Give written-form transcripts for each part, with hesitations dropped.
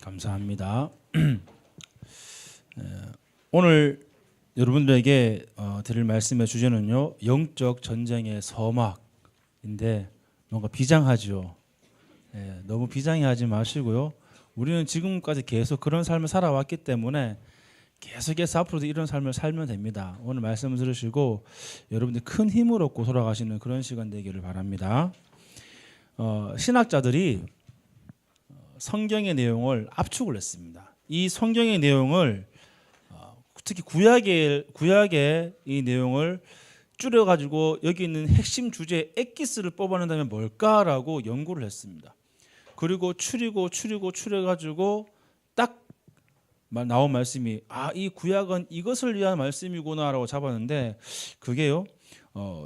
감사합니다. 오늘 여러분들에게 드릴 말씀의 주제는요, 영적 전쟁의 서막인데 뭔가 비장하죠. 너무 비장해하지 마시고요. 우리는 지금까지 계속 그런 삶을 살아왔기 때문에 계속해서 앞으로도 이런 삶을 살면 됩니다. 오늘 말씀을 들으시고 여러분들 큰 힘을 얻고 돌아가시는 그런 시간 되기를 바랍니다. 신학자들이 성경의 내용을 압축을 했습니다. 이 성경의 내용을 특히 구약의 이 내용을 줄여가지고 여기 있는 핵심 주제 엑기스를 뽑아낸다면 뭘까라고 연구를 했습니다. 그리고 추려가지고 딱 나온 말씀이 이 구약은 이것을 위한 말씀이구나라고 잡았는데 그게요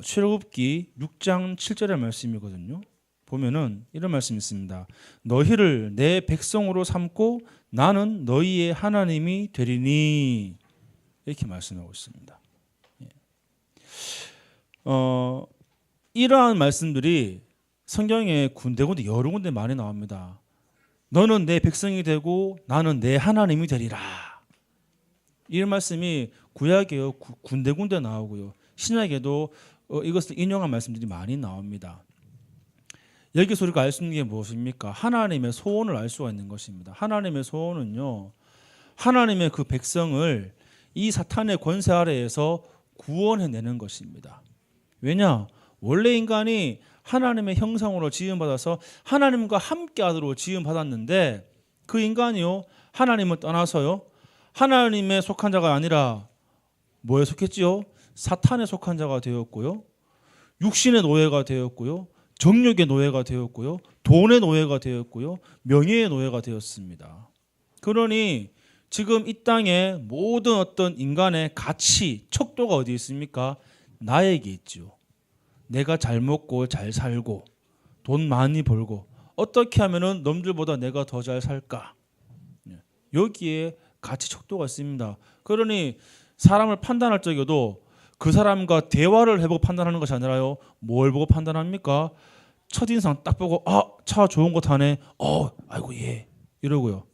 출애굽기 6장 7절의 말씀이거든요. 보면은 이런 말씀이 있습니다. 너희를 내 백성으로 삼고 나는 너희의 하나님이 되리니 이렇게 말씀하고 있습니다. 이러한 말씀들이 성경에 군데군데 여러 군데 많이 나옵니다. 너는 내 백성이 되고 나는 내 하나님이 되리라. 이런 말씀이 구약에요 군데군데 나오고요. 신약에도 이것을 인용한 말씀들이 많이 나옵니다. 여기서 우리가 알 수 있는 게 무엇입니까? 하나님의 소원을 알 수가 있는 것입니다. 하나님의 소원은요, 하나님의 그 백성을 이 사탄의 권세 아래에서 구원해내는 것입니다. 왜냐? 원래 인간이 하나님의 형상으로 지음받아서 하나님과 함께하도록 지음받았는데 그 인간이요 하나님을 떠나서요 하나님에 속한 자가 아니라 뭐에 속했지요? 사탄에 속한 자가 되었고요, 육신의 노예가 되었고요, 정욕의 노예가 되었고요, 돈의 노예가 되었고요, 명예의 노예가 되었습니다. 그러니 지금 이 땅에 모든 어떤 인간의 가치, 척도가 어디 있습니까? 나에게 있죠. 내가 잘 먹고 잘 살고 돈 많이 벌고 어떻게 하면은 남들보다 내가 더 잘 살까? 여기에 가치 척도가 있습니다. 그러니 사람을 판단할 적에도 그 사람과 대화를 해보고 판단하는 것이 아니라요. 뭘 보고 판단합니까? 첫인상 딱 보고 차 좋은 거 타네. 아이고 예 이러고요.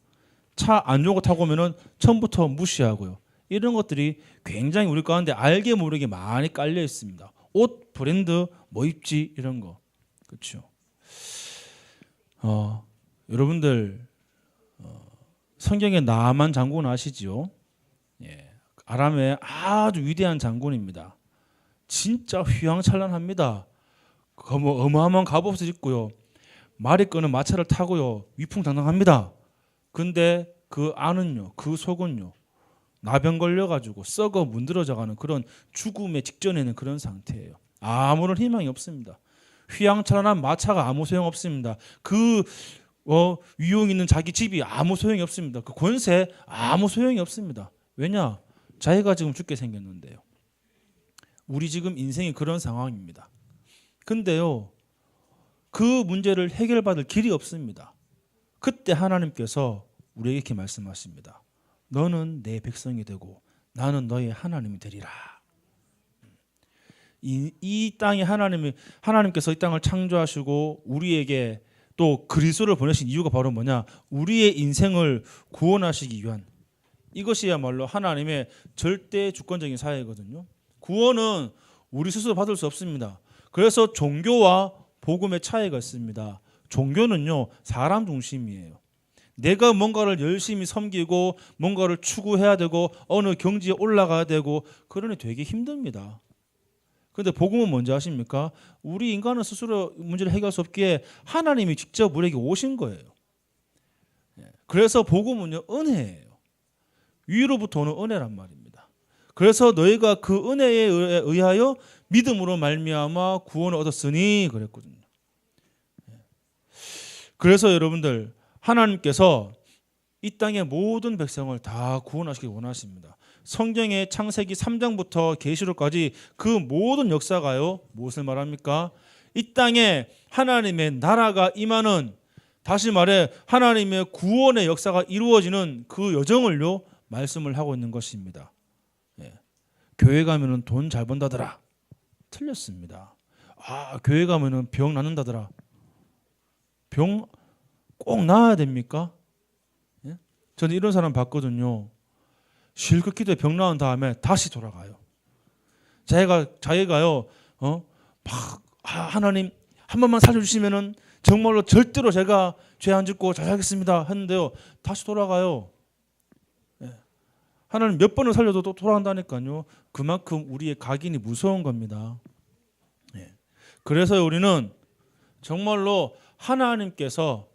차 안 좋은 거 타고 오면은 처음부터 무시하고요. 이런 것들이 굉장히 우리 가운데 알게 모르게 많이 깔려 있습니다. 옷 브랜드 뭐 입지 이런 거 그렇죠. 여러분들 성경의 나만 장군 아시지요? 예. 아람의 아주 위대한 장군입니다. 진짜 휘황찬란합니다. 어마어마한 갑옷을 입고요, 말이 끄는 마차를 타고요, 위풍당당합니다. 근데 그 안은요, 그 속은요, 나병 걸려가지고 썩어 문드러져가는 그런 죽음의 직전에는 그런 상태예요. 아무런 희망이 없습니다. 휘황찬란한 마차가 아무 소용 없습니다. 그 위용 있는 자기 집이 아무 소용이 없습니다. 그 권세 아무 소용이 없습니다. 왜냐? 자기가 지금 죽게 생겼는데요. 우리 지금 인생이 그런 상황입니다. 근데요, 그 문제를 해결받을 길이 없습니다. 그때 하나님께서 우리에게 이렇게 말씀하십니다. 너는 내 백성이 되고 나는 너의 하나님이 되리라. 이 땅에 하나님께서 이 땅을 창조하시고 우리에게 또 그리스도를 보내신 이유가 바로 뭐냐? 우리의 인생을 구원하시기 위한, 이것이야말로 하나님의 절대 주권적인 사회거든요. 구원은 우리 스스로 받을 수 없습니다. 그래서 종교와 복음의 차이가 있습니다. 종교는요 사람 중심이에요. 내가 뭔가를 열심히 섬기고 뭔가를 추구해야 되고 어느 경지에 올라가야 되고 그러니 되게 힘듭니다. 그런데 복음은 뭔지 아십니까? 우리 인간은 스스로 문제를 해결할 수 없기에 하나님이 직접 우리에게 오신 거예요. 그래서 복음은요 은혜예요. 위로부터 오는 은혜란 말입니다. 그래서 너희가 그 은혜에 의하여 믿음으로 말미암아 구원을 얻었으니 그랬거든요. 그래서 여러분들 하나님께서 이 땅의 모든 백성을 다 구원하시기 원하십니다. 성경의 창세기 3장부터 계시록까지 그 모든 역사가요 무엇을 말합니까? 이 땅에 하나님의 나라가 임하는, 다시 말해 하나님의 구원의 역사가 이루어지는 그 여정을요 말씀을 하고 있는 것입니다. 교회 가면은 돈 잘 번다더라. 틀렸습니다. 교회 가면은 병 낫는다더라. 병 꼭 나아야 됩니까? 예? 저는 이런 사람 봤거든요. 실컷 기도에 병 나은 다음에 다시 돌아가요. 자기가요, 하나님 한 번만 살려주시면은 정말로 절대로 제가 죄 안 짓고 잘 살겠습니다 했는데요, 다시 돌아가요. 하나님 몇 번을 살려도 또 돌아간다니까요. 그만큼 우리의 각인이 무서운 겁니다. 그래서 우리는 정말로 하나님께서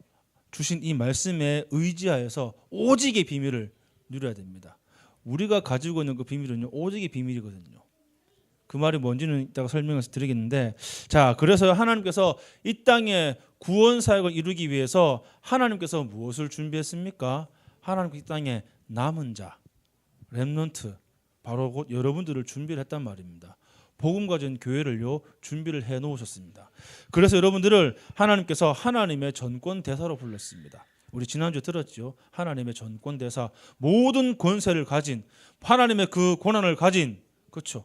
주신 이 말씀에 의지하여서 오직의 비밀을 누려야 됩니다. 우리가 가지고 있는 그 비밀은요, 오직의 비밀이거든요. 그 말이 뭔지는 이따가 설명해서 드리겠는데, 자, 그래서 하나님께서 이 땅에 구원 사역을 이루기 위해서 하나님께서 무엇을 준비했습니까? 하나님께서 이 땅에 남은 자, 렘넌트, 바로 곧 여러분들을 준비를 했단 말입니다. 복음 가진 교회를요, 준비를 해 놓으셨습니다. 그래서 여러분들을 하나님께서 하나님의 전권 대사로 불렀습니다. 우리 지난주에 들었죠. 하나님의 전권 대사, 모든 권세를 가진, 하나님의 그 권한을 가진, 그렇죠.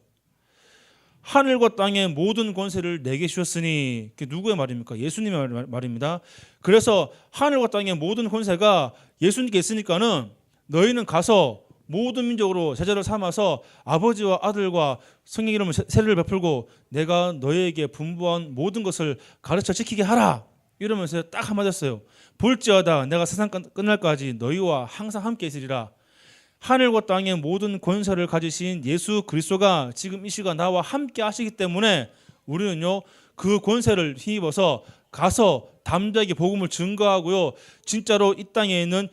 하늘과 땅의 모든 권세를 내게 주셨으니, 그게 누구의 말입니까? 예수님의 말입니다. 그래서 하늘과 땅의 모든 권세가 예수님께 있으니까는 너희는 가서 모든 민족으로 제자를 삼아서 아버지와 아들과 성령 이름으로 세례를 베풀고 내가 너희에게 분부한 모든 것을 가르쳐 지키게 하라. 이러면서 딱 한마디 했어요. 볼지어다 내가 세상 끝날까지 너희와 항상 함께 있으리라. 하늘과 땅의 모든 권세를 가지신 예수 그리스도가 지금 이 시간 나와 함께 하시기 때문에 우리는요, 그 권세를 힘입어서 가서 담대하게 복음을 증거하고요, 진짜로 이 땅에 있는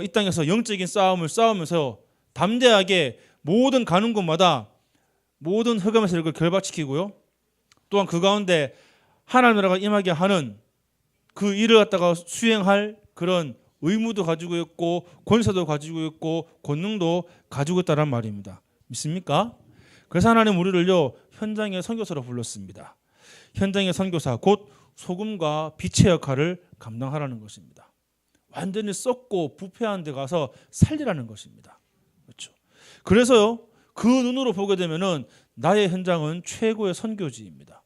이 땅에서 영적인 싸움을 싸우면서 담대하게 모든 가는 곳마다 모든 흑암의 세력을 결박시키고요, 또한 그 가운데 하나님 나라가 임하게 하는 그 일을 갖다가 수행할 그런 의무도 가지고 있고 권세도 가지고 있고 권능도 가지고 있다는 말입니다. 믿습니까? 그래서 하나님 우리를요, 현장의 선교사로 불렀습니다. 현장의 선교사, 곧 소금과 빛의 역할을 감당하라는 것입니다. 완전히 썩고 부패한 데 가서 살리라는 것입니다. 그렇죠. 그래서요, 그 눈으로 보게 되면은 나의 현장은 최고의 선교지입니다.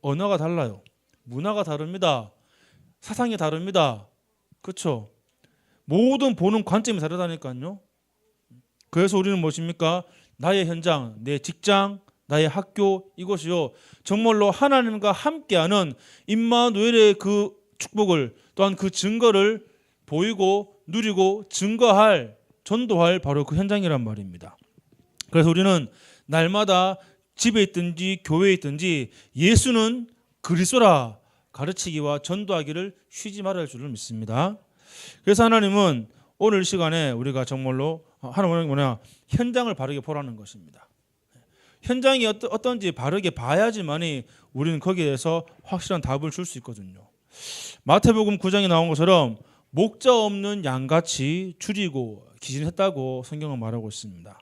언어가 달라요. 문화가 다릅니다. 사상이 다릅니다. 그렇죠. 모든 보는 관점이 다르다니까요. 그래서 우리는 무엇입니까? 나의 현장, 내 직장, 나의 학교, 이것이요, 정말로 하나님과 함께하는 임마누엘의 그 축복을, 또한 그 증거를 보이고 누리고 증거할, 전도할 바로 그 현장이란 말입니다. 그래서 우리는 날마다 집에 있든지 교회에 있든지 예수는 그리스도라 가르치기와 전도하기를 쉬지 말아야 할 줄을 믿습니다. 그래서 하나님은 오늘 시간에 우리가 정말로 하나님은 뭐냐, 현장을 바르게 보라는 것입니다. 현장이 어떤지 바르게 봐야지만이 우리는 거기에 대해서 확실한 답을 줄 수 있거든요. 마태복음 9장에 나온 것처럼 목자 없는 양같이 줄이고 기진했다고 성경은 말하고 있습니다.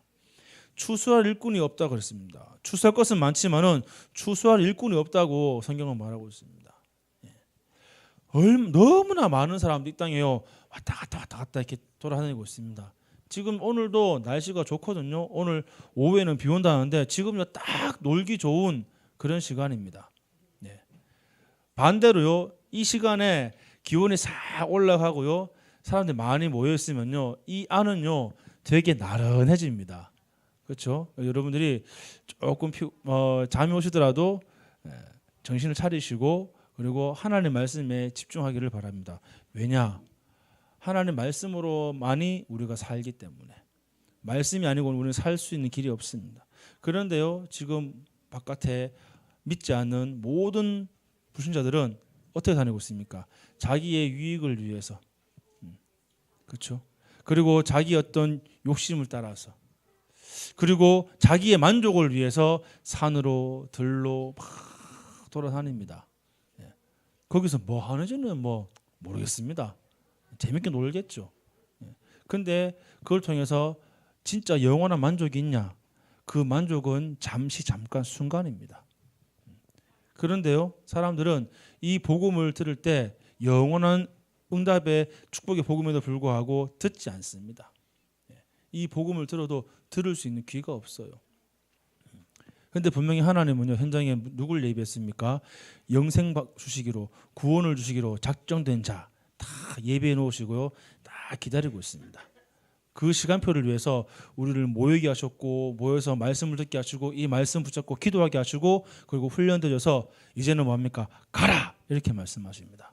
추수할 일꾼이 없다 그랬습니다. 추수할 것은 많지만은 추수할 일꾼이 없다고 성경은 말하고 있습니다. 너무나 많은 사람들이 이 땅에요, 왔다 갔다 이렇게 돌아다니고 있습니다. 지금 오늘도 날씨가 좋거든요. 오늘 오후에는 비 온다는데 지금요, 딱 놀기 좋은 그런 시간입니다. 반대로요, 이 시간에 기온이 싹 올라가고요, 사람들이 많이 모여 있으면요, 이 안은요 되게 나른해집니다. 그렇죠? 여러분들이 조금 잠이 오시더라도 정신을 차리시고 그리고 하나님 말씀에 집중하기를 바랍니다. 왜냐? 하나님 말씀으로만이 우리가 살기 때문에. 말씀이 아니고는 우리는 살 수 있는 길이 없습니다. 그런데요, 지금 바깥에 믿지 않는 모든 불신자들은 어떻게 다니고 있습니까? 자기의 유익을 위해서, 그렇죠? 그리고 자기 어떤 욕심을 따라서, 그리고 자기의 만족을 위해서 산으로 들로 막 돌아다닙니다. 거기서 뭐 하는지는 모르겠습니다. 재밌게 놀겠죠. 근데 그걸 통해서 진짜 영원한 만족이 있냐? 그 만족은 잠깐 순간입니다. 그런데요, 사람들은 이 복음을 들을 때 영원한 응답의 축복의 복음에도 불구하고 듣지 않습니다. 이 복음을 들어도 들을 수 있는 귀가 없어요. 그런데 분명히 하나님은요, 현장에 누굴 예비했습니까? 영생 주시기로, 구원을 주시기로 작정된 자 다 예비해 놓으시고요, 다 딱 기다리고 있습니다. 그 시간표를 위해서 우리를 모이게 하셨고 모여서 말씀을 듣게 하시고 이 말씀 붙잡고 기도하게 하시고 그리고 훈련되어서 이제는 뭡니까? 가라! 이렇게 말씀하십니다.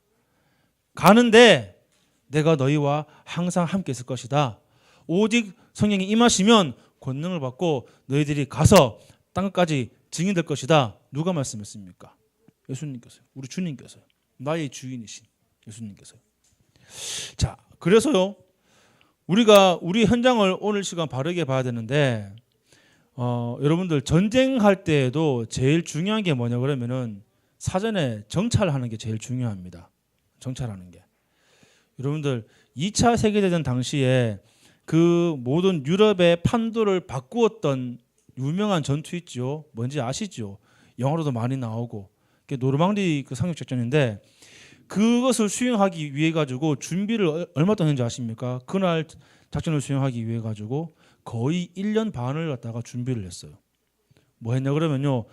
가는데 내가 너희와 항상 함께 있을 것이다. 오직 성령이 임하시면 권능을 받고 너희들이 가서 땅까지 증인될 것이다. 누가 말씀했습니까? 예수님께서요. 우리 주님께서요. 나의 주인이신 예수님께서요. 자, 그래서요. 우리가 우리 현장을 오늘 시간 바르게 봐야 되는데 여러분들 전쟁할 때에도 제일 중요한 게 뭐냐 그러면은 사전에 정찰하는 게 제일 중요합니다. 정찰하는 게. 여러분들 2차 세계대전 당시에 그 모든 유럽의 판도를 바꾸었던 유명한 전투 있죠. 뭔지 아시죠? 영화로도 많이 나오고 그게 노르망디 그 상륙 작전인데 그것을 수행하기 위해 가지고 준비를 얼마 동안 했는지 아십니까? 그날 작전을 수행하기 위해 가지고 거의 1년 반을 갖다가 준비를 했어요. 뭐 했냐 그러면요.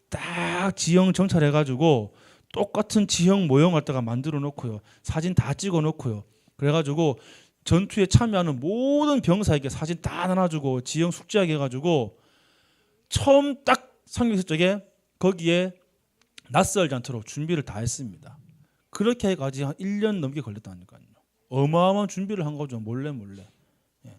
딱 지형 정찰해 가지고 똑같은 지형 모형 갖다가 만들어 놓고요. 사진 다 찍어 놓고요. 그래 가지고 전투에 참여하는 모든 병사에게 사진 다 나눠주고 지형 숙지하게 해 가지고 처음 딱 상륙했을 적에 거기에 낯설지 않도록 준비를 다 했습니다. 그렇게 해가지고 한 1년 넘게 걸렸다니까요. 어마어마한 준비를 한 거죠. 몰래. 예.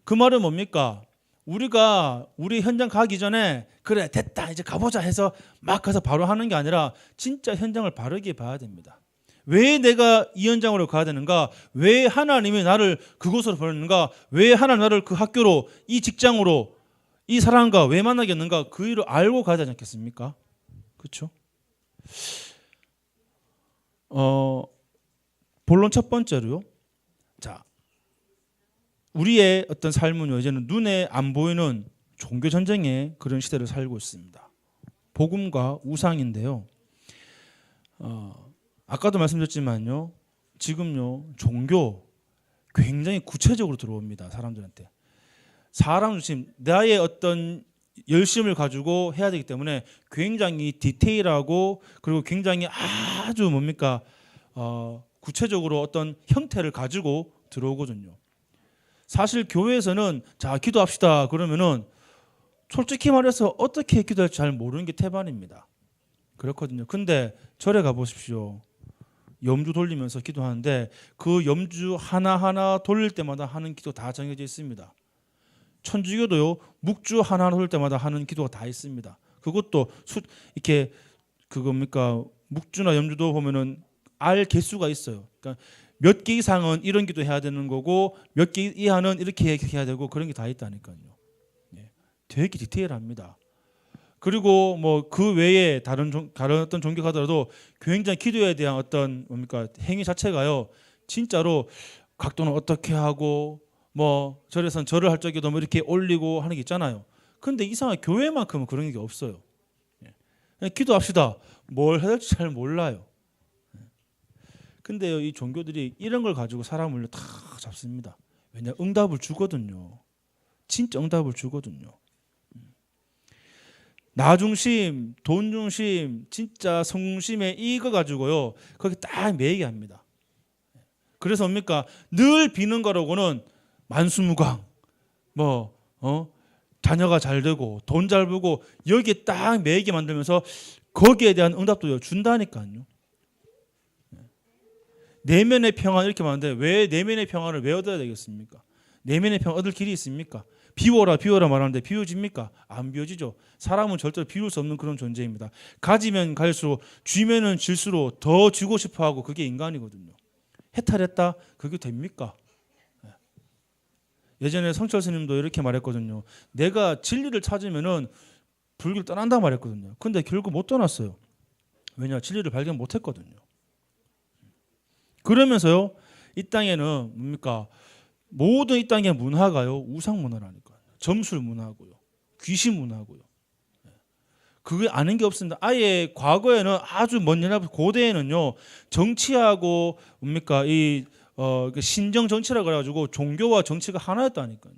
그 말은 뭡니까? 우리가 우리 현장 가기 전에 그래 됐다 이제 가보자 해서 막 가서 바로 하는 게 아니라 진짜 현장을 바르게 봐야 됩니다. 왜 내가 이 현장으로 가야 되는가? 왜 하나님이 나를 그곳으로 보냈는가? 왜 하나님 나를 그 학교로 이 직장으로 이 사람과 왜 만나겠는가? 그 일을 알고 가야 되지 않겠습니까? 그렇죠? 본론 첫 번째로요. 자, 우리의 어떤 삶은요 이제는 눈에 안 보이는 종교 전쟁의 그런 시대를 살고 있습니다. 복음과 우상인데요. 아까도 말씀드렸지만요. 지금요 종교 굉장히 구체적으로 들어옵니다. 사람들한테. 사람 중심 나의 어떤 열심을 가지고 해야 되기 때문에 굉장히 디테일하고 그리고 굉장히 아주 뭡니까 구체적으로 어떤 형태를 가지고 들어오거든요. 사실 교회에서는 자 기도합시다 그러면은 솔직히 말해서 어떻게 기도할지 잘 모르는 게 태반입니다. 그렇거든요. 근데 절에 가보십시오. 염주 돌리면서 기도하는데 그 염주 하나하나 돌릴 때마다 하는 기도 다 정해져 있습니다. 천주교도요 묵주 하나 돌릴 때마다 하는 기도가 다 있습니다. 그것도 이렇게 그겁니까 묵주나 염주도 보면은 알 개수가 있어요. 그러니까 몇 개 이상은 이런 기도 해야 되는 거고 몇 개 이하는 이렇게 해야 되고 그런 게 다 있다니까요. 예, 되게 디테일합니다. 그리고 뭐 그 외에 다른 어떤 종교 가더라도 굉장히 기도에 대한 어떤 뭡니까 행위 자체가요 진짜로 각도는 어떻게 하고 뭐 절에선 절을 할 적에도 뭐 이렇게 올리고 하는 게 있잖아요. 근데 이상하게 교회만큼은 그런 게 없어요. 그냥 기도합시다. 뭘 해야 될지 잘 몰라요. 근데요 이 종교들이 이런 걸 가지고 사람을 다 잡습니다. 왜냐 응답을 주거든요. 진짜 응답을 주거든요. 나 중심, 돈 중심, 진짜 성중심에 이거 가지고요 거기 딱 매이게 합니다. 그래서 뭡니까 늘 비는 거라고는 만수무강 자녀가 잘 되고 돈 잘 벌고 여기에 딱 매이게 만들면서 거기에 대한 응답도 준다니까요. 내면의 평안 이렇게 말하는데 왜 내면의 평안을 왜 얻어야 되겠습니까? 내면의 평안 얻을 길이 있습니까? 비워라 말하는데 비워집니까? 안 비워지죠. 사람은 절대로 비울 수 없는 그런 존재입니다. 가지면 갈수록 쥐면은 질수록 더 쥐고 싶어하고 그게 인간이거든요. 해탈했다? 그게 됩니까? 예전에 성철 스님도 이렇게 말했거든요. 내가 진리를 찾으면은 불교를 떠난다 말했거든요. 근데 결국 못 떠났어요. 왜냐? 진리를 발견 못했거든요. 그러면서요 이 땅에는 뭡니까 모든 이 땅의 문화가요 우상 문화라니까요. 점술 문화고요, 귀신 문화고요. 그게 아는 게 없습니다. 아예 과거에는 아주 먼 옛날 고대에는요 정치하고 뭡니까 이 신정 정치라 그래가지고 종교와 정치가 하나였다니까요.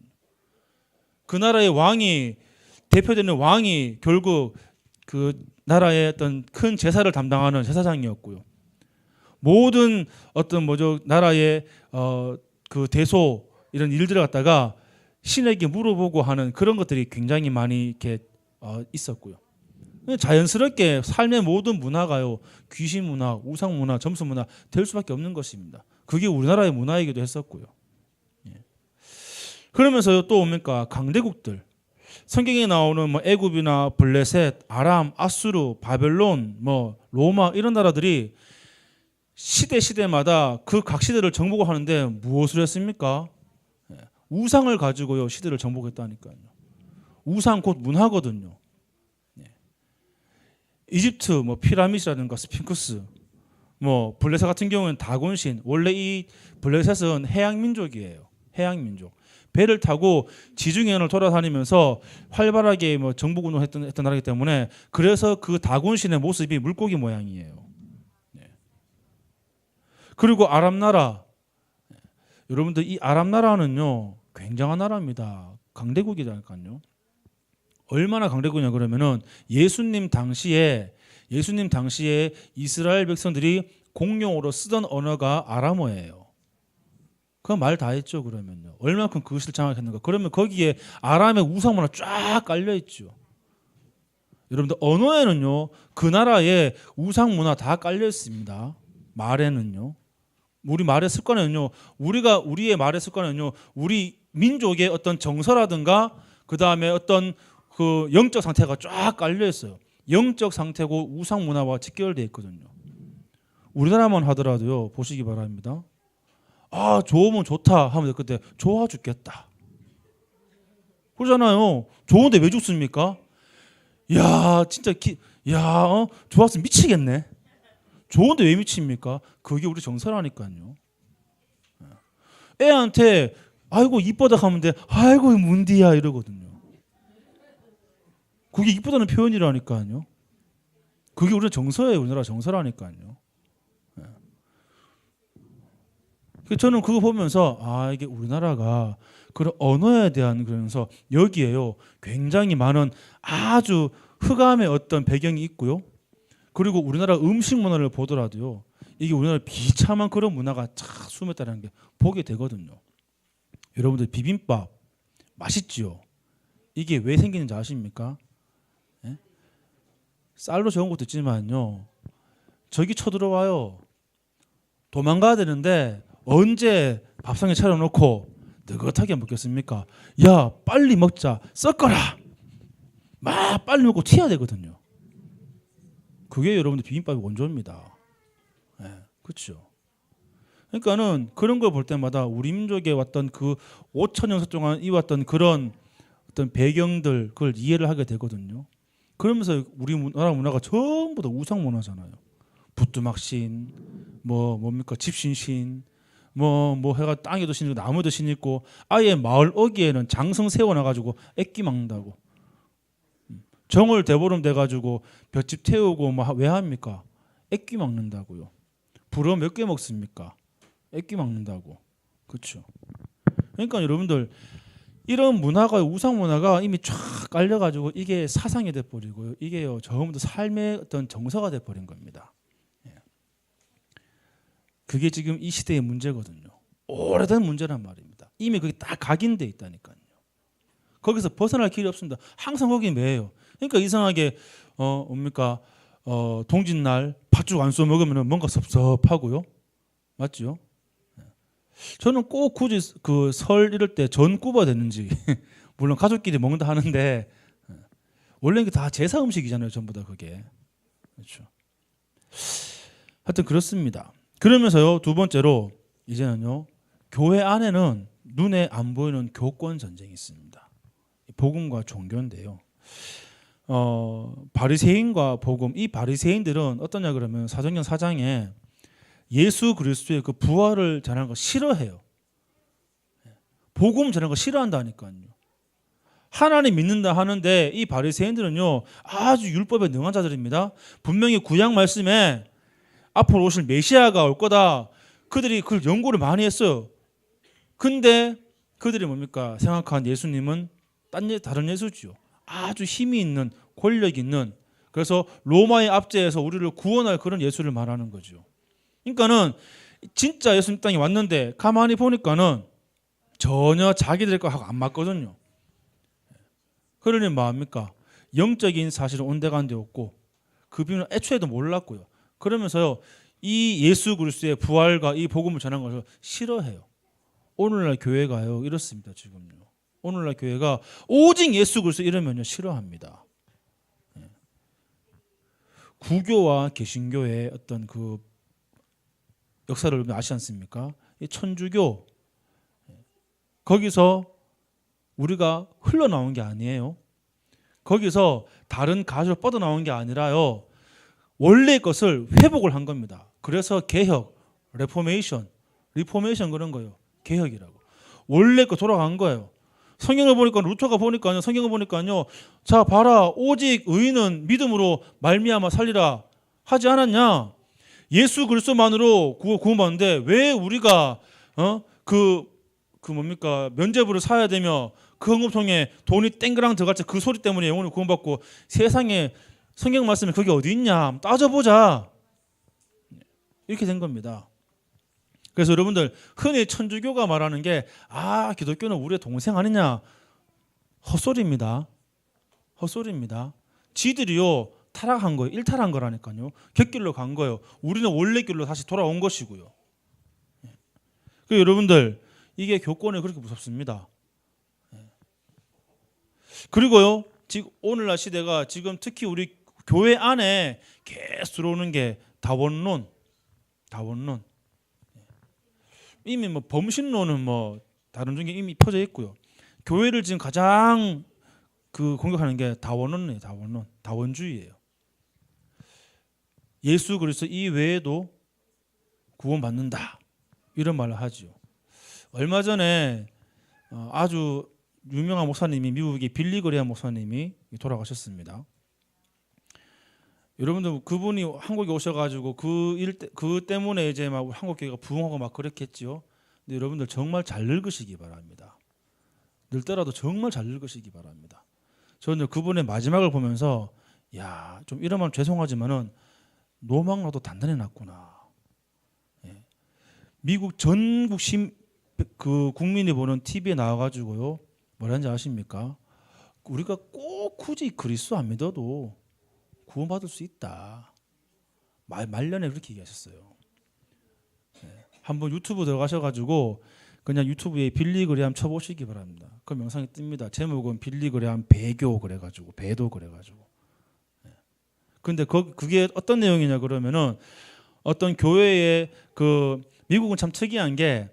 그 나라의 왕이 대표되는 왕이 결국 그 나라의 어떤 큰 제사를 담당하는 제사장이었고요. 모든 어떤 나라의 그 대소 이런 일들을 갖다가 신에게 물어보고 하는 그런 것들이 굉장히 많이 이렇게 있었고요. 자연스럽게 삶의 모든 문화가요, 귀신 문화, 우상 문화, 점수 문화 될 수밖에 없는 것입니다. 그게 우리나라의 문화이기도 했었고요. 그러면서 또 뭡니까? 강대국들. 성경에 나오는 뭐 애굽이나 블레셋, 아람, 아수르, 바벨론, 뭐 로마 이런 나라들이 시대마다 그 각 시대를 정복을 하는데 무엇을 했습니까? 우상을 가지고요 시대를 정복했다니까요. 우상 곧 문화거든요. 이집트 뭐 피라미드라든가 스핑크스, 뭐 블레셋 같은 경우는 다곤신. 원래 이 블레셋은 해양 민족이에요. 해양 민족. 배를 타고 지중해를 돌아다니면서 활발하게 뭐 정복 운동했던 나라이기 때문에 그래서 그 다곤신의 모습이 물고기 모양이에요. 그리고 아랍 나라. 여러분들 이 아랍 나라는요 굉장한 나라입니다. 강대국이라니까요. 얼마나 강대국이냐 그러면은 예수님 당시에 이스라엘 백성들이 공용어로 쓰던 언어가 아람어예요. 그 말 다 했죠. 그러면요 얼마큼 그것을 장악했는가. 그러면 거기에 아람의 우상 문화 쫙 깔려 있죠. 여러분들 언어에는요 그 나라의 우상 문화 다 깔려 있습니다. 말에는요. 우리 말의 습관에는요, 우리의 말의 습관에는요, 우리 민족의 어떤 정서라든가 그 다음에 어떤 그 영적 상태가 쫙 깔려 있어요. 영적 상태고 우상 문화와 직결되어 있거든요. 우리나라만 하더라도요, 보시기 바랍니다. 아, 좋으면 좋다 하면 그때 좋아 죽겠다. 그러잖아요. 좋은데 왜 죽습니까? 야, 진짜 좋았으면 미치겠네. 좋은데 왜 미칩니까? 그게 우리 정서라니까요. 애한테 아이고 이쁘다 하면 돼. 아이고 문디야 이러거든요. 그게 이쁘다는 표현이라니까요. 그게 우리 정서예요. 우리나라 정서라니까요. 저는 그거 보면서 이게 우리나라가 그런 언어에 대한 그러면서 여기에요 굉장히 많은 아주 흑암의 어떤 배경이 있고요. 그리고 우리나라 음식 문화를 보더라도요 이게 우리나라 비참한 그런 문화가 쫙 숨었다는 게 보게 되거든요. 여러분들 비빔밥 맛있지요? 이게 왜 생기는지 아십니까? 예? 쌀로 저은 것도 있지만요 저기 쳐들어와요. 도망가야 되는데 언제 밥상에 차려놓고 느긋하게 먹겠습니까? 야 빨리 먹자 섞어라 막 빨리 먹고 튀어야 되거든요. 그게 여러분들 비빔밥의 원조입니다. 그렇죠. 그러니까는 그런 걸 볼 때마다 우리 민족에 왔던 그 5,000년 동안 이왔던 그런 어떤 배경들 그걸 이해를 하게 되거든요. 그러면서 우리 나라 문화가 전부 다 우상 문화잖아요. 부뚜막신, 뭡니까 집신신, 해가 땅에도 신 있고 나무도 신 있고 아예 마을 어귀에는 장성 세워놔가지고 액기 막는다고. 정월 대보름 돼가지고 볏짚 태우고 왜 합니까? 액기 막는다고요. 불어 몇 개 먹습니까? 액기 막는다고. 그렇죠. 그러니까 여러분들 이런 문화가 우상 문화가 이미 쫙 깔려가지고 이게 사상이 돼버리고요. 이게요 전부 삶의 어떤 정서가 돼버린 겁니다. 그게 지금 이 시대의 문제거든요. 오래된 문제란 말입니다. 이미 그게 다 각인돼 있다니까요. 거기서 벗어날 길이 없습니다. 항상 거기 매예요. 그러니까 이상하게 동짓날 팥죽 안 쏘 먹으면 뭔가 섭섭하고요. 맞죠? 저는 꼭 굳이 그 설 이럴 때 전 굽어야 되는지 물론 가족끼리 먹는다 하는데 원래 이게 다 제사 음식이잖아요. 전부 다 그게. 그렇죠. 하여튼 그렇습니다. 그러면서요 두 번째로 이제는요 교회 안에는 눈에 안 보이는 교권 전쟁이 있습니다. 복음과 종교인데요. 바리새인과 복음, 이 바리새인들은 어떠냐 그러면 사도행전 4장에 예수 그리스도의 그 부활을 전하는 거 싫어해요. 복음 전하는 거 싫어한다니까요. 하나님 믿는다 하는데 이 바리새인들은요 아주 율법에 능한 자들입니다. 분명히 구약 말씀에 앞으로 오실 메시아가 올 거다. 그들이 그걸 연구를 많이 했어요. 근데 그들이 뭡니까? 생각한 예수님은 다른 예수지요. 아주 힘이 있는 권력 있는 그래서 로마의 압제에서 우리를 구원할 그런 예수를 말하는 거죠. 그러니까는 진짜 예수님 땅에 왔는데 가만히 보니까는 전혀 자기들 거하고 안 맞거든요. 그러니 뭐합니까? 영적인 사실은 온데간데 없고 그 비밀은 애초에도 몰랐고요. 그러면서요, 이 예수 그리스도의 부활과 이 복음을 전한 것을 싫어해요. 오늘날 교회가요 이렇습니다. 지금요. 오늘날 교회가 오직 예수 그리스도 이러면요 싫어합니다. 구교와 개신교의 어떤 그 역사를 여러분 아시지 않습니까? 이 천주교 거기서 우리가 흘러나온 게 아니에요. 거기서 다른 가시로 뻗어나온 게 아니라요, 원래 것을 회복을 한 겁니다. 그래서 개혁, 리포메이션 그런 거예요. 개혁이라고. 원래 거 돌아간 거예요. 성경을 보니까 루터가 보니까요. 성경을 보니까요. 자 봐라, 오직 의인은 믿음으로 말미암아 살리라 하지 않았냐? 예수 그리스도만으로 구원받는데 왜 우리가 그 뭡니까 면죄부를 사야 되며 그 헌금통에 돈이 땡그랑 들어갈지 그 소리 때문에 영혼을 구원받고 세상에 성경 말씀에 그게 어디 있냐 따져보자 이렇게 된 겁니다. 그래서 여러분들 흔히 천주교가 말하는 게 기독교는 우리의 동생 아니냐, 헛소리입니다. 헛소리입니다. 지들이요 타락한 거예요. 일탈한 거라니까요. 객길로 간 거예요. 우리는 원래 길로 다시 돌아온 것이고요. 그 여러분들 이게 교권이 그렇게 무섭습니다. 그리고요 지금 오늘날 시대가 지금 특히 우리 교회 안에 계속 들어오는 게 다원론. 이미 뭐 범신론은 뭐 다른 중에 이미 퍼져 있고요. 교회를 지금 가장 그 공격하는 게 다원론이에요. 다원주의예요. 예수 그리스도 이외에도 구원받는다 이런 말을 하죠. 얼마 전에 아주 유명한 목사님이 미국의 빌리 그레이엄 목사님이 돌아가셨습니다. 여러분들 그분이 한국에 오셔가지고 그 때문에 이제 막 한국 교회가 부흥하고 막 그랬겠지요. 근데 여러분들 정말 잘 늙으시기 바랍니다. 늙더라도 정말 잘 늙으시기 바랍니다. 저는 그분의 마지막을 보면서 좀 이러면 죄송하지만은 노망나도 단단히 났구나. 미국 전국 그 국민이 보는 TV에 나와가지고요 뭐라는지 아십니까? 우리가 꼭 굳이 그리스도 안 믿어도 구원받을 수 있다. 말년에 그렇게 얘기하셨어요. 한번 유튜브 들어가셔가지고 그냥 유튜브에 빌리 그레이엄 쳐보시기 바랍니다. 그 영상이 뜹니다. 제목은 빌리 그레이엄 배교 그래가지고 배도 그래가지고. 근데 그게 어떤 내용이냐 그러면은 어떤 교회의 그 미국은 참 특이한 게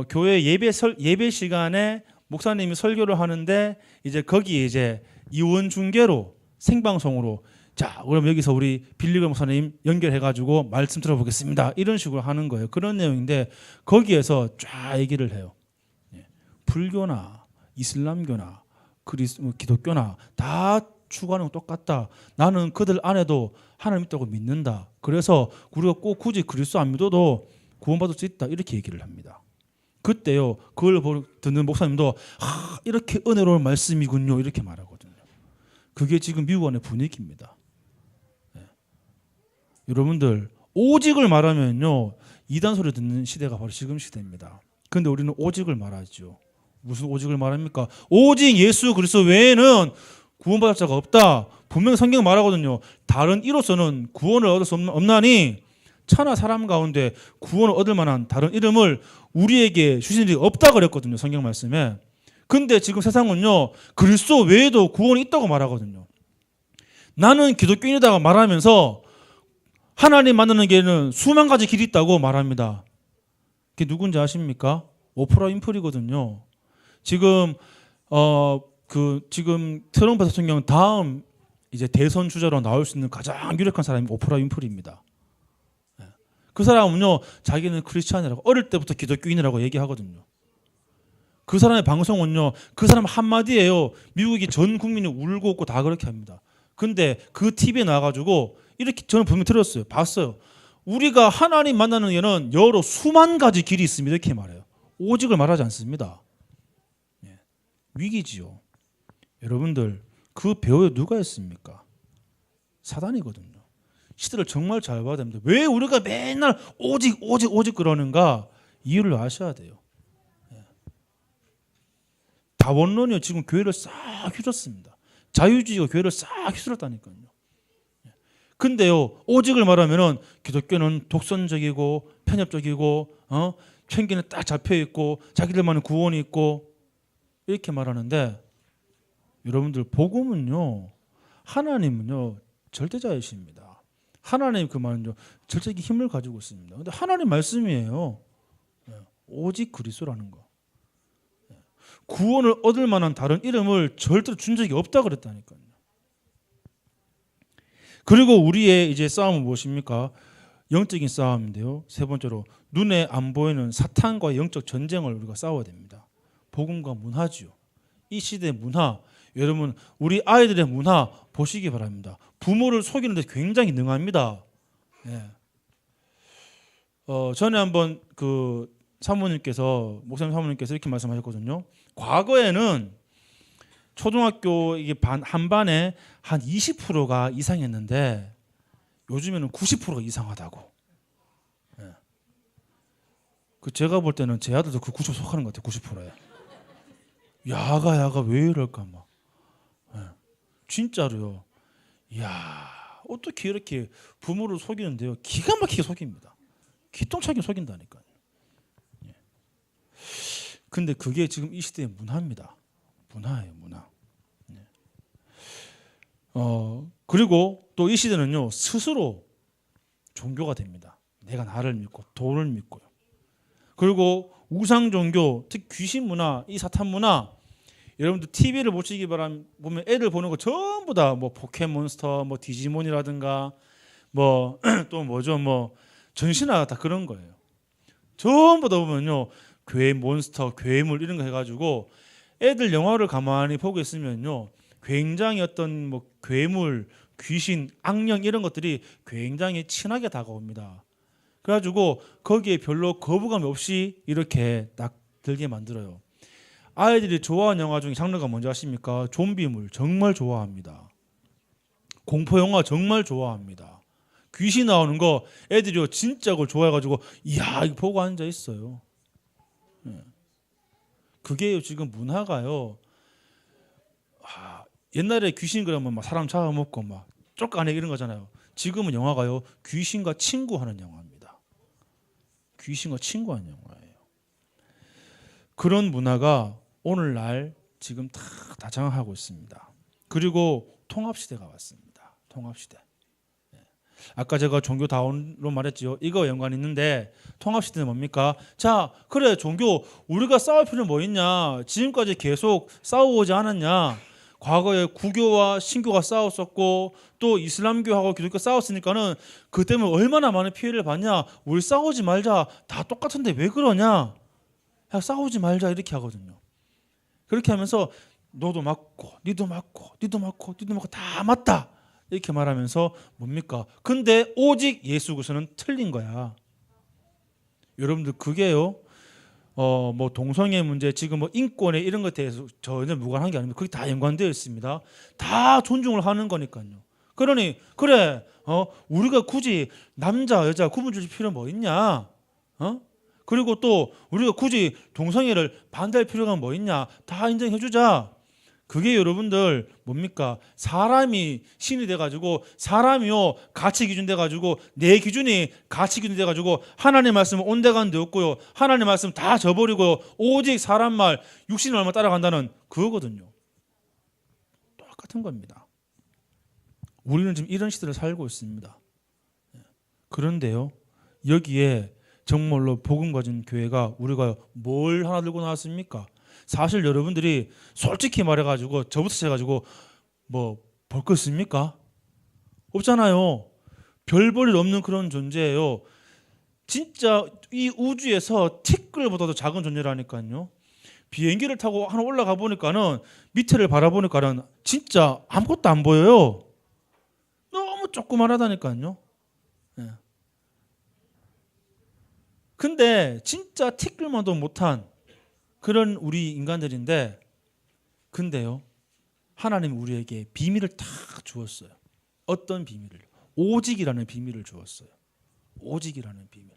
교회 예배 시간에 목사님이 설교를 하는데 이제 거기에 이제 이원 중계로 생방송으로 자 그럼 여기서 우리 빌리 그레이엄 목사님 연결해가지고 말씀 들어보겠습니다. 이런 식으로 하는 거예요. 그런 내용인데 거기에서 쫙 얘기를 해요. 불교나 이슬람교나 기독교나 다 추구하는 건 똑같다. 나는 그들 안에도 하나님 있다고 믿는다. 그래서 우리가 꼭 굳이 그리스도 안 믿어도 구원받을 수 있다. 이렇게 얘기를 합니다. 그때요 그걸 듣는 목사님도 이렇게 은혜로운 말씀이군요. 이렇게 말하거든요. 그게 지금 미국 안의 분위기입니다. 여러분들 오직을 말하면요 이단 소리 듣는 시대가 바로 지금 시대입니다. 그런데 우리는 오직을 말하죠. 무슨 오직을 말합니까? 오직 예수 그리스도 외에는 구원받을 자가 없다. 분명히 성경 말하거든요. 다른 이로서는 구원을 얻을 수 없나니 천하 사람 가운데 구원을 얻을 만한 다른 이름을 우리에게 주신 일이 없다 그랬거든요. 성경 말씀에. 근데 지금 세상은요 그리스도 외에도 구원이 있다고 말하거든요. 나는 기독교인이다가 말하면서 하나님 만나는 길에는 수만 가지 길이 있다고 말합니다. 그게 누군지 아십니까? 오프라 윈프리거든요. 지금 지금 트럼프 대통령 다음 이제 대선 주자로 나올 수 있는 가장 유력한 사람이 오프라 윈프리입니다. 그 사람은요 자기는 크리스찬이라고 어릴 때부터 기독교인이라고 얘기하거든요. 그 사람의 방송은요 그 사람 한마디예요. 미국이 전 국민이 울고 웃고 다 그렇게 합니다. 근데 그 TV에 나와가지고 이렇게 저는 분명히 들었어요. 봤어요. 우리가 하나님 만나는 길은 여러 수만 가지 길이 있습니다. 이렇게 말해요. 오직을 말하지 않습니다. 위기지요. 여러분들 그 배후에 누가 있습니까? 사단이거든요. 시대를 정말 잘 봐야 됩니다. 왜 우리가 맨날 오직 오직 오직 그러는가 이유를 아셔야 돼요. 다원론이 지금 교회를 싹 휘젓습니다. 자유주의가 교회를 싹 휘둘렀다니까요. 근데요, 오직을 말하면은 기독교는 독선적이고 편협적이고 편견에 딱 잡혀 있고 자기들만의 구원이 있고 이렇게 말하는데, 여러분들 복음은요, 하나님은요 절대자이십니다. 하나님 그 말은요 절대적인 힘을 가지고 있습니다. 근데 하나님 말씀이에요. 오직 그리스도라는 거. 구원을 얻을 만한 다른 이름을 절대로 준 적이 없다 그랬다니까요. 그리고 우리의 이제 싸움은 무엇입니까? 영적인 싸움인데요. 세 번째로 눈에 안 보이는 사탄과의 영적 전쟁을 우리가 싸워야 됩니다. 복음과 문화지요. 이 시대의 문화, 여러분 우리 아이들의 문화 보시기 바랍니다. 부모를 속이는 데 굉장히 능합니다. 전에 한번 그 목사님 사모님께서 이렇게 말씀하셨거든요. 과거에는 초등학교 이게 한 반에 한 20%가 이상했는데 요즘에는 90%가 이상하다고. 그 제가 볼 때는 제 아들도 그 90% 속하는 것 같아요. 90%에. 야가 왜 이럴까 막. 진짜로요. 이야, 어떻게 이렇게 부모를 속이는데요. 기가 막히게 속입니다. 기똥차게 속인다니까요. 근데 그게 지금 이 시대의 문화입니다. 문화예요, 문화. 그리고 또 이 시대는요, 스스로 종교가 됩니다. 내가 나를 믿고 돈을 믿고요. 그리고 우상 종교, 특히 귀신 문화, 이 사탄 문화, 여러분들 TV를 보시기 바라면 보면 애들 보는 거 전부 다 뭐 포켓몬스터, 뭐 디지몬이라든가 뭐 또 뭐죠, 뭐 전신화 다 그런 거예요. 전부 다 보면요, 괴 몬스터, 괴물 이런 거 해가지고 애들 영화를 가만히 보고 있으면요, 굉장히 어떤 뭐 괴물, 귀신, 악령 이런 것들이 굉장히 친하게 다가옵니다. 그래가지고 거기에 별로 거부감 없이 이렇게 딱 들게 만들어요. 아이들이 좋아하는 영화 중에 장르가 뭔지 아십니까? 좀비물 정말 좋아합니다. 공포 영화 정말 좋아합니다. 귀신 나오는 거 애들이 진짜 그걸 좋아해가지고 이야 이거 보고 앉아 있어요. 그게 지금 문화가요. 옛날에 귀신 그러면 막 사람 잡아먹고 막 쫓아내 이런 거잖아요. 지금은 영화가요, 귀신과 친구하는 영화입니다. 귀신과 친구하는 영화예요. 그런 문화가 오늘날 지금 다 다장하고 있습니다. 그리고 통합시대가 왔습니다. 통합시대. 아까 제가 종교 다운로 말했죠. 이거 연관 있는데 통합시대는 뭡니까? 자, 그래 종교 우리가 싸울 필요는 뭐 있냐? 지금까지 계속 싸워오지 않았냐? 과거에 구교와 신교가 싸웠었고 또 이슬람교하고 기독교 싸웠으니까는 그 때문에 얼마나 많은 피해를 봤냐? 우리 싸우지 말자. 다 똑같은데 왜 그러냐? 야, 싸우지 말자 이렇게 하거든요. 그렇게 하면서 너도 맞고 니도 맞고 니도 맞고 니도 맞고 다 맞다 이렇게 말하면서 뭡니까? 근데 오직 예수 그리스도는 틀린 거야. 여러분들 그게요, 뭐 동성애 문제, 지금 뭐 인권에 이런 것에 대해서 전혀 무관한 게 아닙니다. 그게 다 연관되어 있습니다. 다 존중을 하는 거니까요. 그러니 그래, 우리가 굳이 남자 여자 구분 줄 필요 뭐 있냐? 그리고 또 우리가 굳이 동성애를 반대할 필요가 뭐 있냐? 다 인정해 주자. 그게 여러분들 뭡니까? 사람이 신이 돼가지고 사람이요 가치 기준 돼가지고 내 기준이 가치 기준 돼가지고 하나님 말씀 온데간데 없고요, 하나님 말씀 다 저버리고 오직 사람 말 육신의 말만 따라간다는 그거거든요. 똑같은 겁니다. 우리는 지금 이런 시대를 살고 있습니다. 그런데요, 여기에 정말로 복음 가진 교회가 우리가 뭘 하나 들고 나왔습니까? 사실 여러분들이 솔직히 말해가지고 저부터 해가지고 뭐 볼 거 있습니까? 없잖아요. 별 볼 일 없는 그런 존재예요. 진짜 이 우주에서 티끌보다도 작은 존재라니까요. 비행기를 타고 하나 올라가 보니까는 밑에를 바라보니까는 진짜 아무것도 안 보여요. 너무 조그만하다니까요. 근데 진짜 티끌만도 못한 그런 우리 인간들인데, 근데요 하나님 우리에게 비밀을 딱 주었어요. 어떤 비밀을? 오직이라는 비밀을 주었어요. 오직이라는 비밀.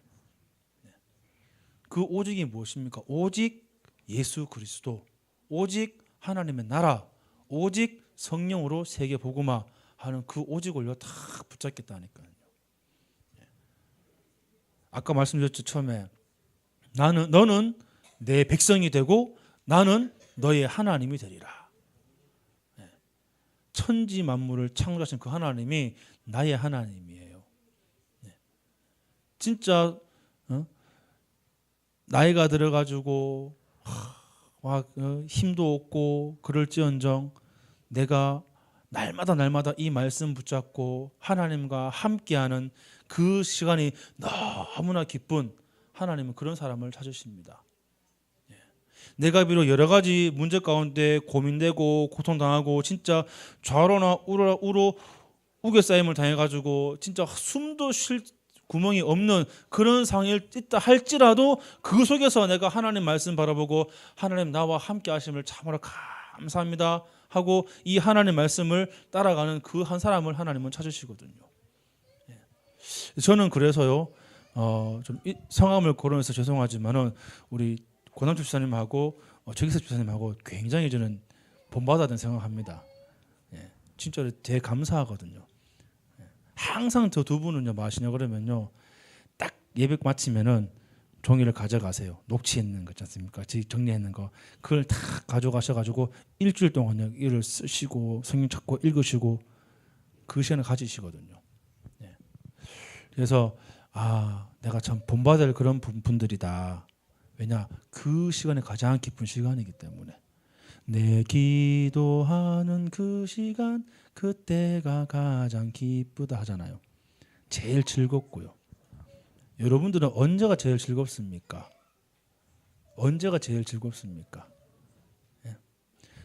그 오직이 무엇입니까? 오직 예수 그리스도, 오직 하나님의 나라, 오직 성령으로 세계 복음화 하는 그 오직을 다 붙잡겠다니까요. 아까 말씀드렸죠. 처음에 너는 내 백성이 되고 나는 너의 하나님이 되리라. 천지 만물을 창조하신 그 하나님이 나의 하나님이에요. 진짜 나이가 들어가지고 힘도 없고 그럴지언정 내가 날마다 이 말씀 붙잡고 하나님과 함께하는 그 시간이 너무나 기쁜 하나님은 그런 사람을 찾으십니다. 내가 비록 여러 가지 문제 가운데 고민되고 고통당하고 진짜 좌로나 우로 우겨싸임을 당해가지고 진짜 숨도 쉴 구멍이 없는 그런 상황이 있다 할지라도 그 속에서 내가 하나님 말씀 바라보고 하나님 나와 함께 하심을 참으로 감사합니다 하고 이 하나님 말씀을 따라가는 그 한 사람을 하나님은 찾으시거든요. 저는 그래서요 좀 성함을 거론해서 죄송하지만은 우리 권남주 집사님하고 최기석 집사님하고 굉장히 저는 본받아야 생각합니다. 진짜로 되게 감사하거든요. 항상 저 두 분은요 마시냐 그러면요 딱 예배 마치면은 종이를 가져가세요. 녹취했는 거 있지 않습니까? 정리했는 거 그걸 다 가져가셔가지고 일주일 동안요 이를 쓰시고 성경 찾고 읽으시고 그 시간을 가지시거든요. 그래서 내가 참 본받을 그런 분들이다. 왜냐 그 시간이 가장 기쁜 시간이기 때문에 내 기도하는 그 시간 그때가 가장 기쁘다 하잖아요. 제일 즐겁고요. 여러분들은 언제가 제일 즐겁습니까? 언제가 제일 즐겁습니까?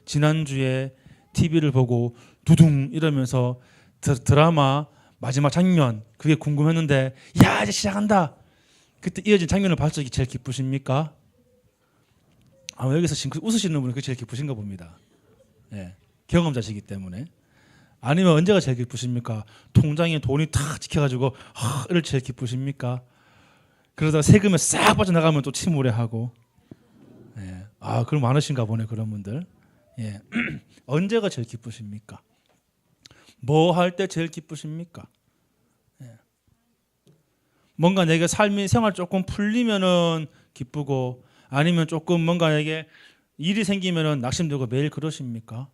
지난주에 TV를 보고 두둥 이러면서 드라마 마지막 장면 그게 궁금했는데 야 이제 시작한다. 그때 이어진 장면을 봤을 때 제일 기쁘십니까? 아마 여기서 지금 웃으시는 분은 그게 제일 기쁘신가 봅니다. 경험자시기 때문에. 아니면 언제가 제일 기쁘십니까? 통장에 돈이 탁 찍혀가지고 이럴 제일 기쁘십니까? 그러다가 세금에 싹 빠져나가면 또 침울해하고. 그럼 많으신가 보네 그런 분들. 언제가 제일 기쁘십니까? 뭐 할 때 제일 기쁘십니까? 뭔가 내게 삶이 생활 조금 풀리면은 기쁘고 아니면 조금 뭔가 내게 일이 생기면은 낙심되고 매일 그러십니까?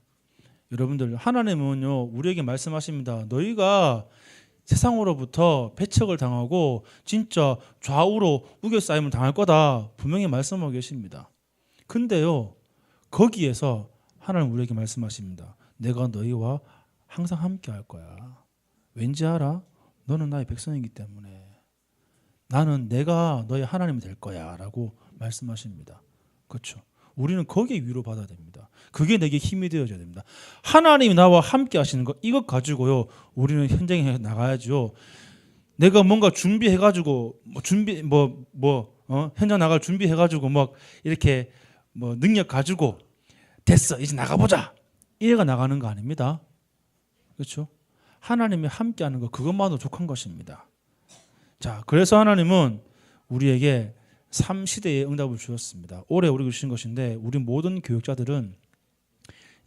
여러분들 하나님은요 우리에게 말씀하십니다. 너희가 세상으로부터 배척을 당하고 진짜 좌우로 우겨싸임을 당할 거다 분명히 말씀하고 계십니다. 근데요 거기에서 하나님 우리에게 말씀하십니다. 내가 너희와 항상 함께 할 거야. 왠지 알아? 너는 나의 백성이기 때문에 나는 내가 너의 하나님이 될 거야 라고 말씀하십니다. 그렇죠? 우리는 거기에 위로받아야 됩니다. 그게 내게 힘이 되어줘야 됩니다. 하나님이 나와 함께 하시는 거 이것 가지고요 우리는 현장에 나가야죠. 내가 뭔가 준비해가지고 현장 나갈 준비해가지고 막 이렇게 능력 가지고 됐어 이제 나가보자 이래가 나가는 거 아닙니다. 그렇죠? 하나님이 함께하는 거 그것만으로 족한 것입니다. 자, 그래서 하나님은 우리에게 3시대의 응답을 주셨습니다. 올해 우리가 주신 것인데 우리 모든 교육자들은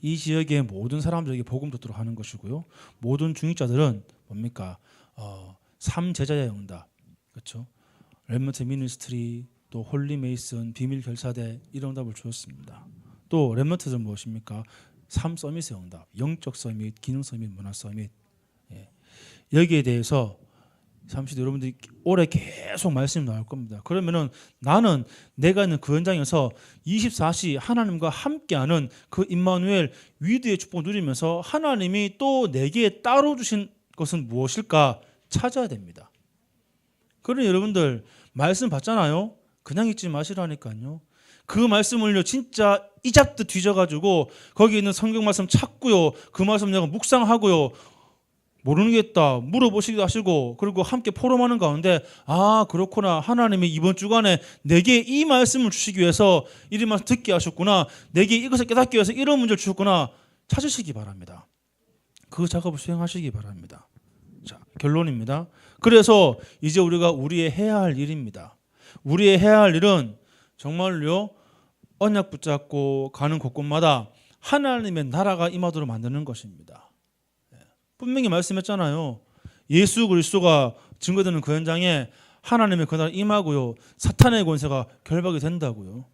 이 지역의 모든 사람들에게 복음 듣도록 하는 것이고요. 모든 중직자들은 뭡니까? 3제자의 응답, 그렇죠? 렘넌트 미니스트리, 또 홀리 메이슨, 비밀 결사대 이런 응답을 주었습니다. 또 렘넌트들은 무엇입니까? 3서밋의 응답, 영적 서밋, 기능 서밋, 문화 서밋. 여기에 대해서 30대 여러분들이 올해 계속 말씀이 나올 겁니다. 그러면은 나는 내가 있는 그 현장에서 24시 하나님과 함께하는 그 임마누엘 위드의 축복을 누리면서 하나님이 또 내게 따로 주신 것은 무엇일까 찾아야 됩니다. 그러니 여러분들 말씀 받잖아요. 그냥 읽지 마시라니까요. 그 말씀을요 진짜 이잡듯 뒤져가지고 거기 있는 성경 말씀 찾고요. 그 말씀 내가 묵상하고요. 모르겠다 물어보시기도 하시고 그리고 함께 포럼하는 가운데 그렇구나 하나님이 이번 주간에 내게 이 말씀을 주시기 위해서 이런 말씀 듣게 하셨구나 내게 이것을 깨닫기 위해서 이런 문제를 주셨구나 찾으시기 바랍니다. 그 작업을 수행하시기 바랍니다. 자, 결론입니다. 그래서 이제 우리가 우리의 해야 할 일입니다. 우리의 해야 할 일은 정말요 언약 붙잡고 가는 곳곳마다 하나님의 나라가 임하도록 만드는 것입니다. 분명히 말씀했잖아요. 예수 그리스도가 증거되는 그 현장에 하나님의 그 나라 임하고요 사탄의 권세가 결박이 된다고요.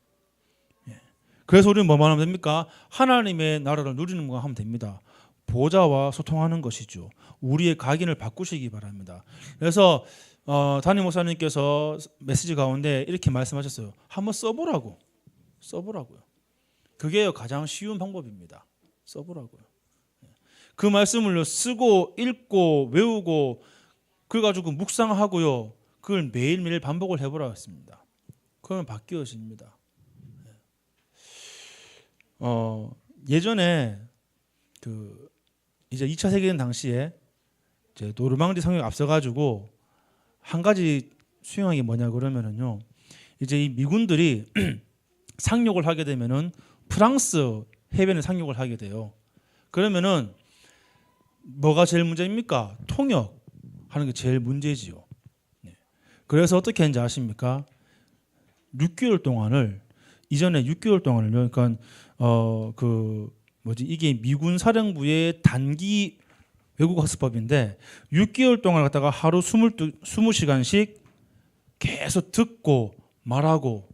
그래서 우리는 뭐만 하면 됩니까? 하나님의 나라를 누리는 것만 하면 됩니다. 보좌와 소통하는 것이죠. 우리의 각인을 바꾸시기 바랍니다. 그래서 담임 목사님께서 메시지 가운데 이렇게 말씀하셨어요. 한번 써보라고요. 그게 가장 쉬운 방법입니다. 써보라고요. 그 말씀을 쓰고 읽고 외우고 그래가지고 묵상하고요. 그걸 매일매일 반복을 해보라고 했습니다. 그러면 바뀌어집니다. 예전에 그 이제 2차 세계대전 당시에 이제 노르망디 상륙에 앞서가지고 한 가지 수행한 게 뭐냐 그러면은요. 이제 이 미군들이 상륙을 하게 되면은 프랑스 해변에 상륙을 하게 돼요. 그러면은 뭐가 제일 문제입니까? 통역하는 게 제일 문제지요. 그래서 어떻게 했는지 아십니까? 6개월 동안을 이전에 6개월 동안을요. 그러니까 이게 미군 사령부의 단기 외국 학습법인데 6개월 동안 갖다가 하루 20시간씩 계속 듣고 말하고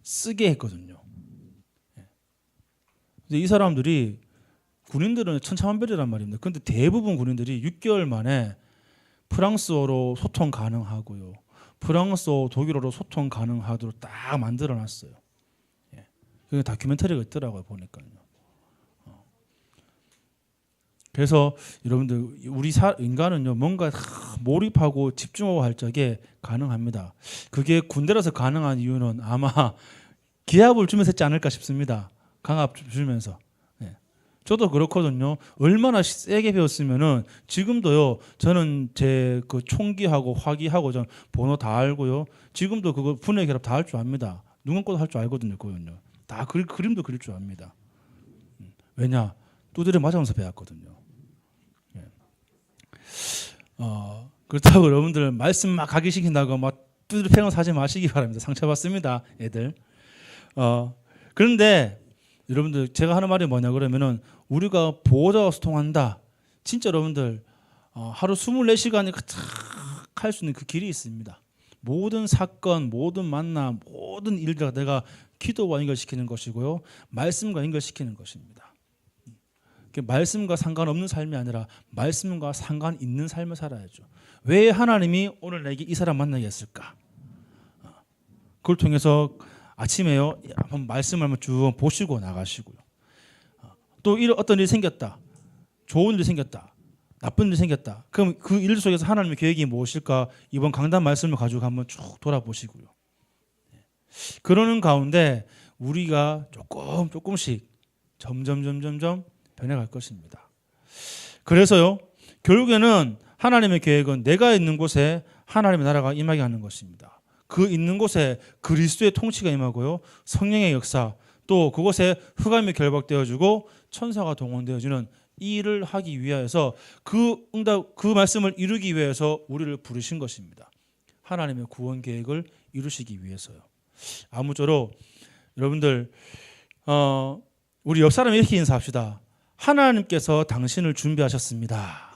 쓰게 했거든요. 근데 이 사람들이 군인들은 천차만별이란 말입니다. 그런데 대부분 군인들이 6개월 만에 프랑스어로 소통 가능하고요. 프랑스어, 독일어로 소통 가능하도록 딱 만들어놨어요. 그 다큐멘터리가 있더라고요 보니까요. 그래서 여러분들 우리 인간은요 뭔가 몰입하고 집중하고 할 적에 가능합니다. 그게 군대라서 가능한 이유는 아마 기합을 주면서 했지 않을까 싶습니다. 강압 주면서. 저도 그렇거든요. 얼마나 세게 배웠으면은 지금도요. 저는 제 그 총기하고 화기하고 전 번호 다 알고요. 지금도 그거 분해 결합 다 할 줄 압니다. 누군 것도 할 줄 알거든요. 그거는요. 다 그림도 그릴 줄 압니다. 왜냐? 두드려 맞으면서 배웠거든요. 그렇다고 여러분들 말씀 막 가기 시킨다고 막 두드려 패면서 하지 마시기 바랍니다. 상처받습니다, 애들. 그런데 여러분들 제가 하는 말이 뭐냐 그러면은 우리가 보호자와 소통한다. 진짜 여러분들 하루 24시간이 할 수 있는 그 길이 있습니다. 모든 사건, 모든 만남, 모든 일들 내가 기도와 연결시키는 것이고요. 말씀과 연결시키는 것입니다. 말씀과 상관없는 삶이 아니라 말씀과 상관 있는 삶을 살아야죠. 왜 하나님이 오늘 내게 이 사람 만나게 했을까? 그걸 통해서 아침에요 한번 말씀을 한번 쭉 보시고 나가시고요. 또 어떤 일이 생겼다. 좋은 일이 생겼다. 나쁜 일이 생겼다. 그럼 그 일 속에서 하나님의 계획이 무엇일까? 이번 강단 말씀을 가지고 한번 쭉 돌아보시고요. 그러는 가운데 우리가 조금씩 점점 변해갈 것입니다. 그래서요 결국에는 하나님의 계획은 내가 있는 곳에 하나님의 나라가 임하게 하는 것입니다. 그 있는 곳에 그리스도의 통치가 임하고요 성령의 역사 또 그곳에 흑암이 결박되어지고 천사가 동원되어지는 이 일을 하기 위하여서 그 말씀을 이루기 위해서 우리를 부르신 것입니다. 하나님의 구원 계획을 이루시기 위해서요. 아무쪼록 여러분들 우리 옆 사람 이렇게 인사합시다. 하나님께서 당신을 준비하셨습니다.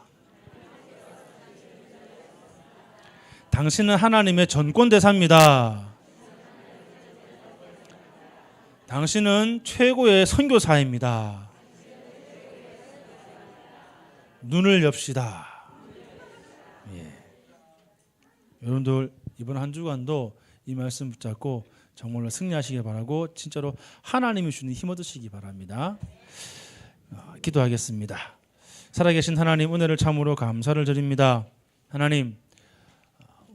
당신은 하나님의 전권대사입니다. 당신은 최고의 선교사입니다. 눈을 엽시다. 여러분들 이번 한 주간도 이 말씀 붙잡고 정말로 승리하시길 바라고 진짜로 하나님이 주는 힘 얻으시기 바랍니다. 기도하겠습니다. 살아계신 하나님 은혜를 참으로 감사를 드립니다. 하나님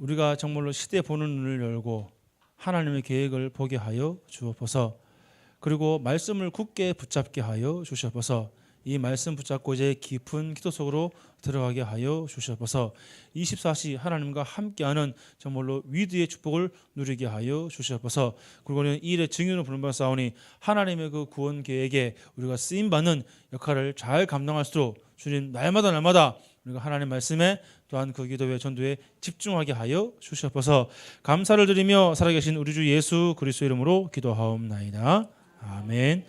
우리가 정말로 시대 보는 눈을 열고 하나님의 계획을 보게 하여 주옵소서. 그리고 말씀을 굳게 붙잡게 하여 주시옵소서. 이 말씀 붙잡고 이제 깊은 기도 속으로 들어가게 하여 주시옵소서. 24시 하나님과 함께하는 정말로 위대의 축복을 누리게 하여 주시옵소서. 그리고는 이 일의 증인으로 부름받사오니 하나님의 그 구원 계획에 우리가 쓰임받는 역할을 잘 감당할수록 주님 날마다 우리가 하나님 말씀에 또한 그 기도회 전도에 집중하게 하여 주시옵소서. 감사를 드리며 살아계신 우리 주 예수 그리스도 이름으로 기도하옵나이다. 아멘.